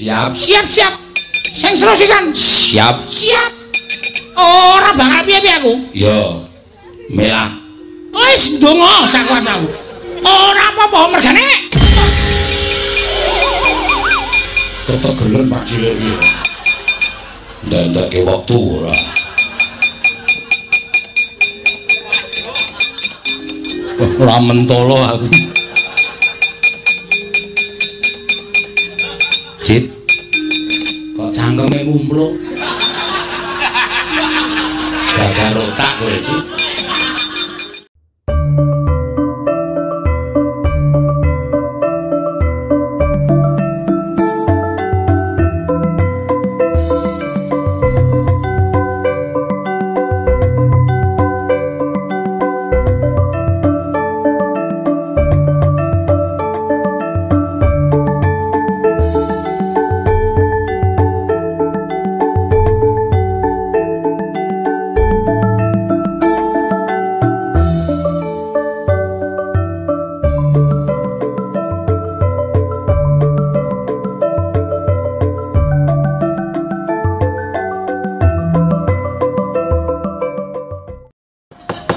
Siap. Siap. Sing seru sisan. Siap. Ora bakal piye-piye aku. Yo. Melah. Wis ndonga sakuwatamu. Ora apa-apa mergane. Tetegelen Pak Cilik iki. Ndandake wektu ora. Ora mentolo aku. Cit. Kok cangkeme ngumpluk. Gagal otak kowe, Cit.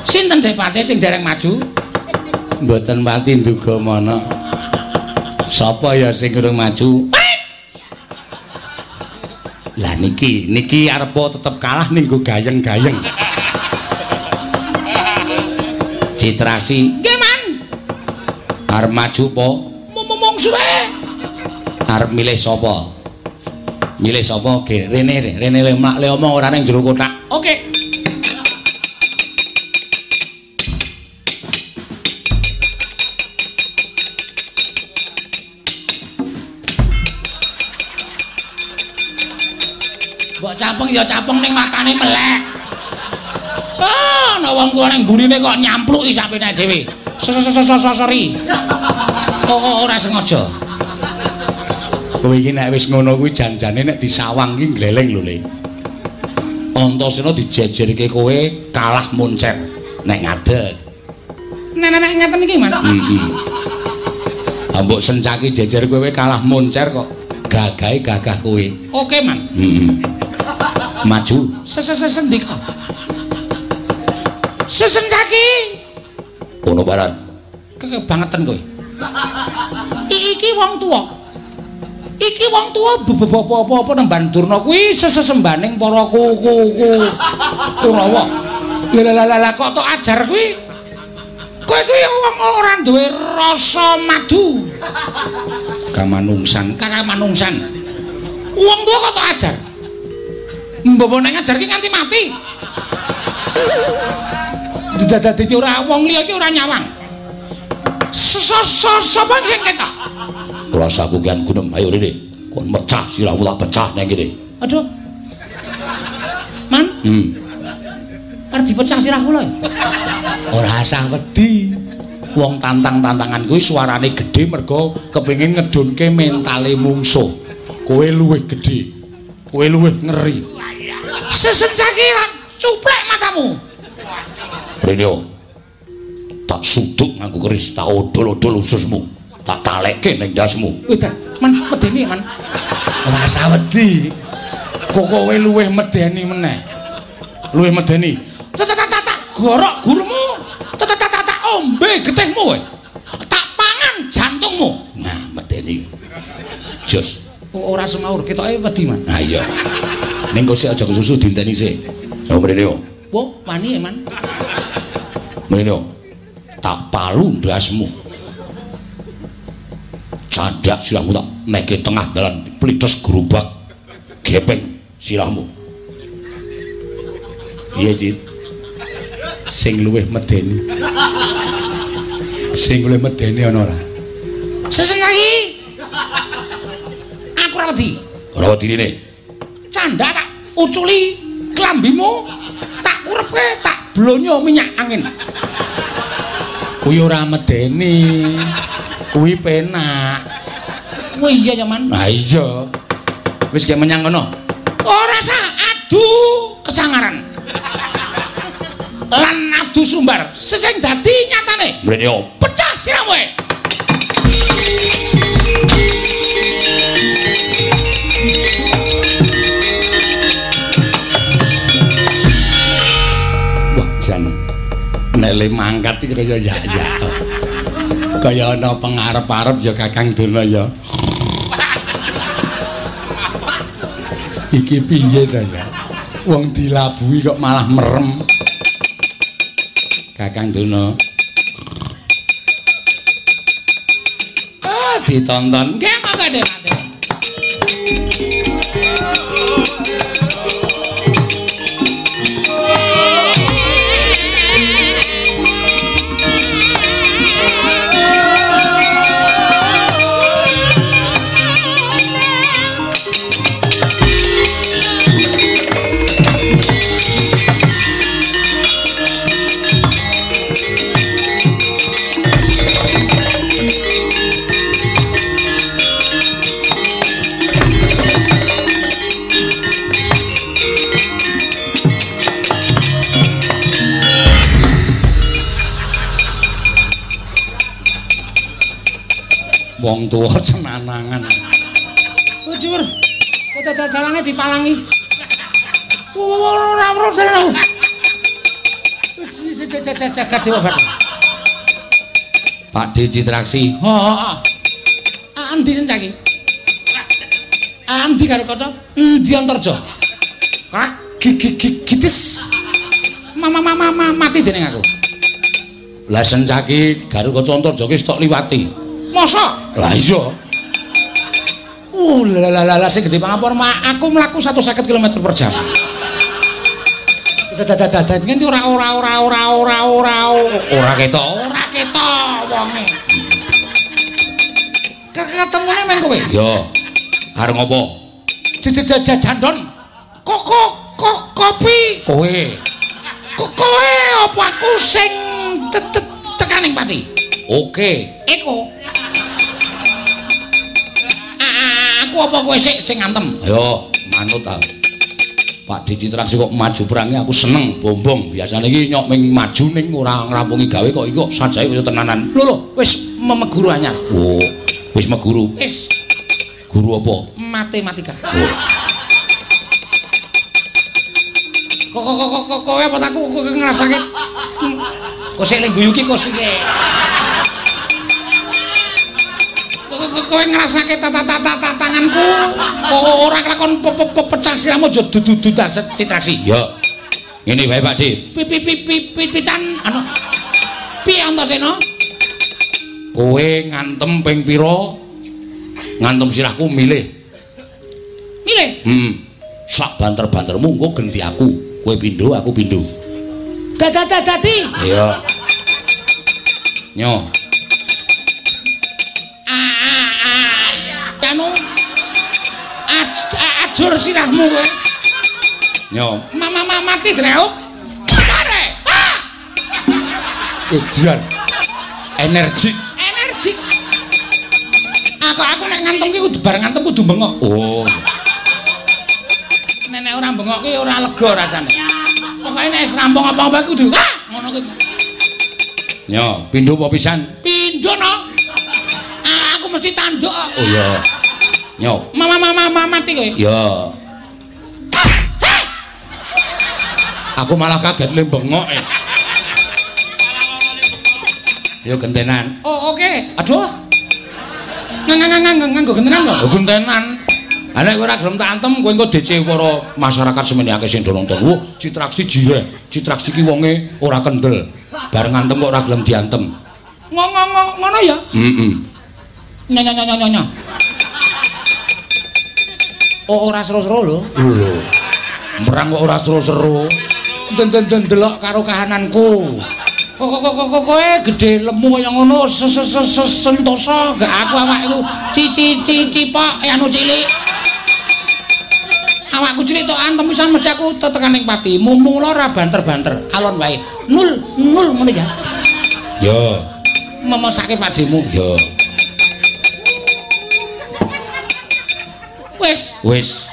Sinten Depate sing dereng maju? Mboten pati nduga mana. Sapa ya sing urung maju? Lah niki arepa tetep kalah ning nggo gayeng-gayeng. Citrasi. Nggih, Man. Arep maju po? Mung suwe. Arep milih sapa? Milih sapa? Ge rene le omong ora ning jero kotak. Oke. Mbok capeng ya capeng ning matane melek. Ana wong kuwi ning burine kok nyampluki sapene dhewe. Sorry. Oh, ora sengaja. Kowe iki nek wis ngono kuwi janjane nek disawang iki gleleng lho, Le. Antasena dijejerke kowe kalah moncer nek ngadeg. Nek ngeten iki, Man. Mbok sencaki jejer kowe kalah moncer kok gagahe gagah kowe. Oke, Man. Maju. Sendika. Sesencaki. Ono baran. Kebangetan kowe. Iki wong tuwa. Iki wong tuwa apa nemban Durna kuwi sesembaning para Kurawa. Lah kok tok ajar kuwi. Kowe kuwi wong ora duwe rasa madu. Kamanungsan. Wong tuwa kok tok ajar. Mbok nek ngajar ki nganti mati. Dadi ora wong liya iki ora nyawang. Sapa sing ketok? Rasaku kian gunem, ayo rene. Kon mecah sirahmu tak pecah nang kene. Aduh. Man? Arep dipecah sirahku lho. Ora usah wedi. Wong tantang-tantangan kuwi suarane gedhe mergo kepengin ngedunke mentale mungsuh. Kowe luwih gedhe. Kowe luwih ngeri. Sesencaki lan cuplek matamu. Rene. Tak suduk nganggo keris, tak odol-odol ususmu. Tak talekke ning ndasmu. Man, medeni, Man. Ora usah wedi. Kok kowe luwih medeni meneh. Luwih medeni. Tak gorok gurumu. Tak ombe getihmu kowe. Tak pangan jantungmu. Nah, medeni. Jos. Ora semaur ketoke wedi, Man. Ha iya. Ning kok sik aja kesusu dinteni sik. Oh mrene yo. Wo, wani ya, Man. Mrene yo. Tak palu ndasmu. Candak sirahmu tak neke tengah dalan plites gerobak gepeng sirahmu. Piye, Cit? Sing luwih medeni. Sing luwih medeni ana ora? Sesen lagi. Aku ora wedi. Ora wedi rene. Canda tak uculi klambimu, tak kurepke, tak blonyo minyak angin. Kuwi ora medeni. Kuwi penak. Oh iya ya, Man. Nah iya. Wis ge menyang kono. Ora sah adu kesangaran. Lan adu sumbar. Sesing dadi nyatane. Mrene yo. Pecah siramu. nek le mangkat iki kaya ya. Kaya ana pengarep-arep ya Kakang Duna ya. Iki piye ta ya? Wong dilabuhi kok malah merem. Kakang Duna. Ditonton nggih monggo Dik. Wong tuwa cenanangan. Jujur. Kok dalane dipalangi. Ora dalan. Jagat dewa Bathara. Pakde Citraksi. Heeh. Andi sencaki. Andi karo kaca. Endi Antarja? Gitis. Mati dening aku. Lah sencaki Garukaca Antarja ki stok liwati. Masa? Lah iya. Lah sing gedhe pangapur aku mlaku 150 km per jam. Dadat ngendi ora ketok wonge. Ketemune men kowe? Iya. Arep ngopo? Jandon. Kopi. Kowe apa aku sing tekaning pati? Oke. Eko. Aku apa kowe sing ngantem? Ayo, manut ta. Pak Dicitraksi kok maju perangi aku seneng bombong. Biasane iki nyok ming maju ning ora ngrampungi gawe kok iki kok sajae kaya tenanan. Lho, wis memeguru anyar. Oh, wis meguru. Wis. Guru apa? Matematika. Oh. Kok kowe apa aku ngrasake kok sik ning guyu ki kok sik kowe ngrasake tanganku ora kelakon pecah siramu aja dudu Citraksi. Ya. Ngene wae Pak Dik. Pipitan anu. Piye Antasena? Kowe ngantem ping pira? Ngantem sirahku milih. Milih? Sak banter-bantermu engko genti aku. Kowe pindho, aku pindho. Dadi. Iya. Nyo. Anu ajur sirahmu kowe. Nyo. Mati Dreo. Are. Edan. Energik. Aku nek ngantem ki kudu bareng ngantem kudu bengok. Oh. Nek ora bengok ki ora lega rasane. Pokoke nek wis rampung apa-apa kudu ngono ki. Nyo, pindho apa pisan? Pindho no. Aku mesti tanduk. Oh iya. Nyo. Mati kowe. Iya. Aku malah kaget le bengok. Yo gentenan. Oh oke. Aduh. Nganggo gentenan kok. Oh gentenan. Ha nek kowe ora gelem tak antem kowe engko DC para masyarakat semene akeh sing do nonton. Wo, Citraksi jireh. Citraksi ki wonge ora kendel. Bareng antem kok ora gelem diantem. Ngono ya? Heeh. Nyonya. Oh ora seru-seru lho. Lho. Merang kok ora seru-seru. Delok karo kahananku. Kok kowe gedhe lemu kaya ngono sentosa gak aku awakku cipok anu cilik. Awakku cilik tok antem pisan mesti aku tekan ning pati. Mula ora banter-banter, alon wae. Nul ngono ya. Yo. Memosake pademu. Yo. Wis.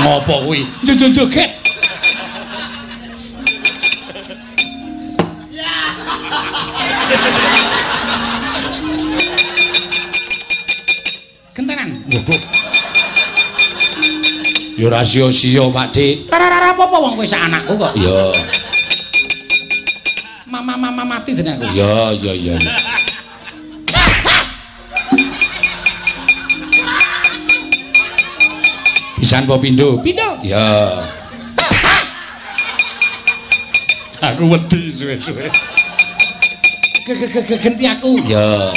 Ngopo kuwi? Joget. Gentenan. Nggo. Ya ora sia-sia, Pak Dik. Rara apa wong kowe sak anakku kok. Ya. mati jeneng aku. Iya. Pisan apa pindho? Pindho. Ya. Aku wedi suwe-suwe. Genti aku. Ya.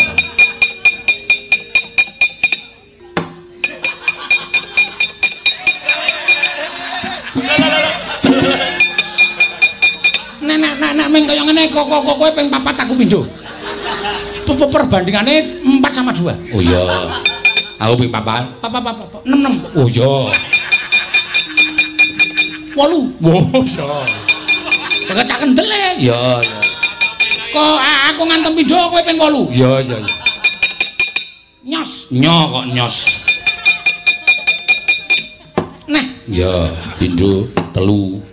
Nek ming kaya ngene kok kowe ping 4 aku pindho. Perbandingane 4-2. Oh iya. Aku ping 4. 6. Oh iya. 8. Oh iya. Kecak kendel e. Iya. Kok aku ngantem pindho kowe ping 8. Iya. Nyos. Kok nyos. Nah. Iya, pindho 3.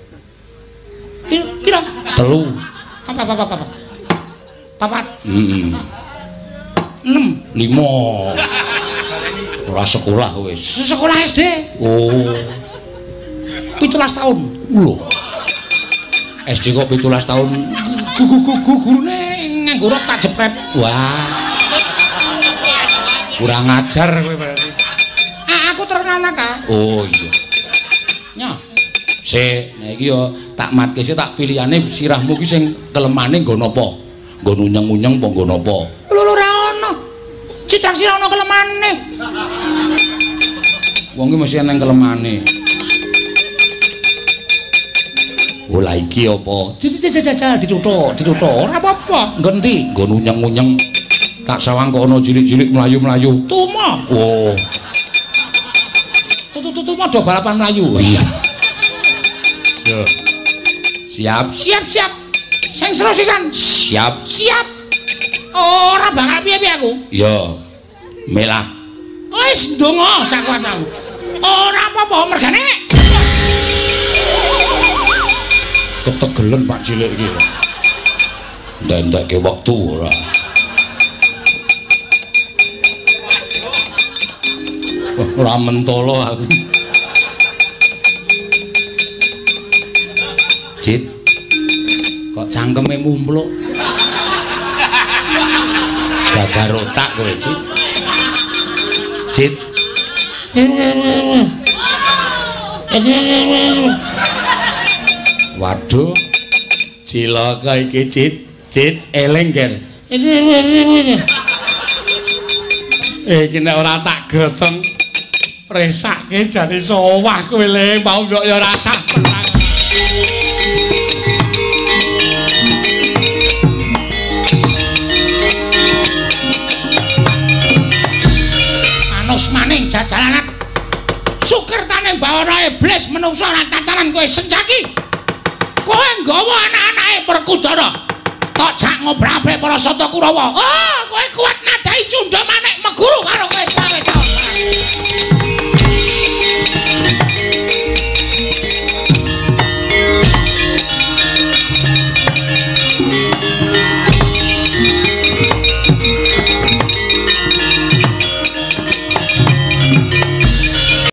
Piro? 3. Papat. 6. 5. Ora sekolah wis. Sekolah SD. Oh. 17 tahun. Lho. SD kok 17 tahun. Gurune nganggo rok tak jepret. Wah. Kurang ajar kowe berarti. Aku terkenal nakal. Oh iya. Nyo. Nah iki yo tak matke sik tak pilihane sirahmu ki sing kelemane nggo napa? Nggo nunyeng-nunyeng apa nggo napa? Lho ora ono. Citrak sira ono kelemane. Wong ki mesti ana kelemane. Ola iki apa? Jajal dituthuk. Ora apa-apa. Nggo endi? Nggo nunyeng-nunyeng. Tak sawang kok ana cilik-cilik mlayu-mlayu. Tumo. Oh. Tutu-tutu do balapan mlayu. Iya. Siap. Sing seru sisan. Siap. Ora bakal piye-piye aku. Ya. Melah. Wis ndonga sak kuwatamu. Ora apa-apa mergane. Ketegelen Pak cilik iki. Ndak-ndake wektu ora. Ora mentolo aku. Cit. Kok cangkeme mumpluk. Gagar otak kowe, Cit. Cit. Waduh. Cilaka iki, Cit. Eleng, Ger. Iki nek ora tak gotong presake jane sowah kowe le mau yo ya ora saben. Manus maning jajalanan. Sukertane bawana iblis menungso lan tatanan kowe sencaki. Kowe nggawa anak-anake Perkudara. Tok jak ngobrabek para Sata Kurawa. Oh, kowe kuat nadai cundha manik meguru karo kowe sawet.